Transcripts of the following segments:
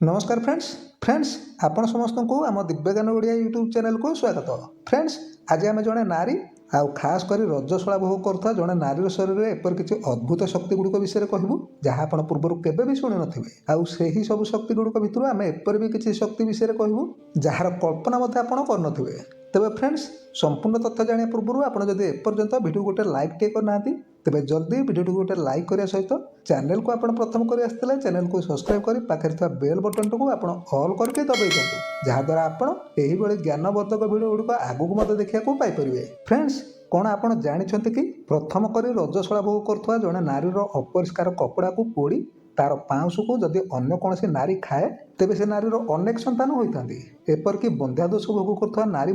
नमस्कार फ्रेंड्स आपण समस्त को आम दिव्यज्ञान ओडिया यूट्यूब चैनल को स्वागत। फ्रेंड्स आज आम जड़े नारी आउ खास कर रजस्वला भोग करता जड़े नारी शरीर में एपर किसी अद्भुत शक्ति गुड़िक विषय कहूँ जहाँ आप पूर्व केवे भी शुणी नथिबे। आउ सेही सब शक्ति गुड़िक भितर आम एपर भी किसी शक्ति विषय कहूँ जार कल्पना मत आपड़ कर। तेबे फ्रेंड्स संपूर्ण तथ्य जाना पूर्व आप जब एपर्यंत वीडियो गोटे लाइक टे करना तेबे जल्दी वीडियो गोटे लाइक करने सहित चैनल को आप प्रथम कर आसते चैनल को सब्सक्राइब कर पाखे बेल बटन को आप ऑल करके दबाई दिखाँ जहाद्वारा आपड़ी ज्ञानवर्धक वीडियो गुड़िक आगू मत देखा पाइपर। फ्रेंड्स कौन आप जानते कि प्रथम कर रजस्वला भोग कर जड़े नारीर अपरिष्कार कपड़ा को पोड़ी तार पाउंस को जदि अन्य कौन नारी खाए तेबे से नारीर अनेक संतान होता एपरिक बंध्यादोष भोग कर नारी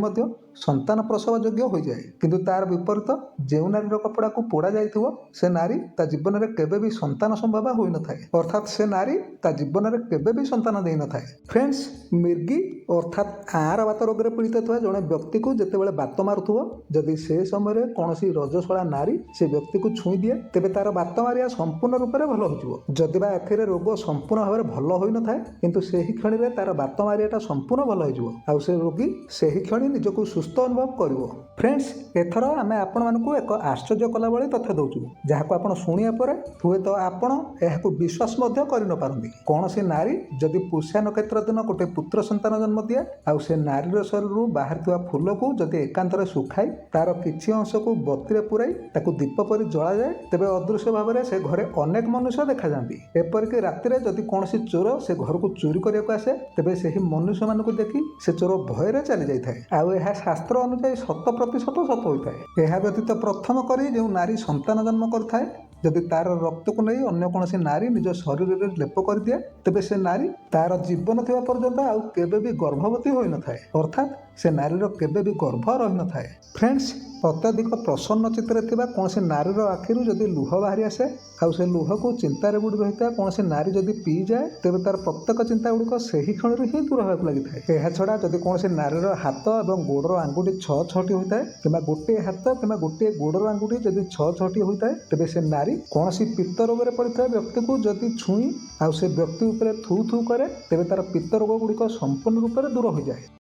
संतान प्रसव योग्य हो जाए किंतु तार विपरीत जो नारीर कपड़ा को पोड़ा जाइथिबो से नारी ता जीवन में केबे भी संतान संभव हो न थाए अर्थात से नारी ता जीवन में केबे भी संतान दे न थाए। फ्रेंड्स मिर्गी अर्थात आर बात रोग पीड़ित था जड़े व्यक्ति को जितेबाला बात मारुथो जदि से समय कौन रजस्वला नारी से व्यक्ति को छुई दिए तेबे तार बात मारिया संपूर्ण रूप से भल हो जदिबा एथिरे रोग संपूर्ण भाव में भल हो न थाए किंतु सेही क्षण में तार बात मारियाटा संपूर्ण भल हो से रोगी सेही क्षण निजको सुस्थ अनुभव करिवो। फ्रेंड्स एथर आमे आपण मानकु एक आश्चर्य कला भली तथ्य दउछु जहाको आपण सुनिया परे हुए तो आपण एहाको विश्वास मध्य करि न पारंती। कौन सी नारी जदि पुष्या नक्षत्र दिन गोटे पुत्र संतान जन्म दिए आउ से नारीर शरीर बाहर थिबा फूल को जदि एकांतरे सुखाई तार किछि अंश को बत्तीरे पुराई ताकू दीप परि जला जाए तेबे अदृश्य भाव में से घरे अनेक मनुष्य देखा जाती। एपरिक रातिरे जदि कौन चोर से घर को चोरी करने आसे तेबे सेही मनुष्य मानकु देखि से चोर भय चली जाए आउ यह शास्त्र अनुसार 100% सत होता है। यह व्यतीत प्रथम करी जो नारी संतान जन्म करए जदि तार रक्त को नहीं अन्य कौन नारी निज शरीर में लेप कर दिए तेबे से नारी तार जीवन थिबा पर्यंत आउ केबे भी गर्भवती होई न थाए अर्थात से नारीर केबे भी गर्भ रही न थाए। फ्रेंड्स अत्यधिक प्रसन्न चित्रे थिबा कौन नारीर आखिरू जदि लुह बाहरी आसे आउ से लुह को चिंतार बुड़ी रही था कौन नारी जदि पी जाए तेबे तार प्रत्येक चिंता गुड़िक सही क्षण ही दूर होगा लगी था। यह छड़ा जदि कौन नारीर हाथ और गोड़र आंगुठी 6-6टी होता है कि गोटे हाथ कि गोटे गोड़र आंगुठी जदि 6-6टी होता है तेबे से नारी कौन पित्त रोग में पड़ता व्यक्ति को जदि छुई आउ से व्यक्ति उपर थू थू करे तेबे तार पित्त रोग गुड़िक संपूर्ण रूप से दूर हो जाए।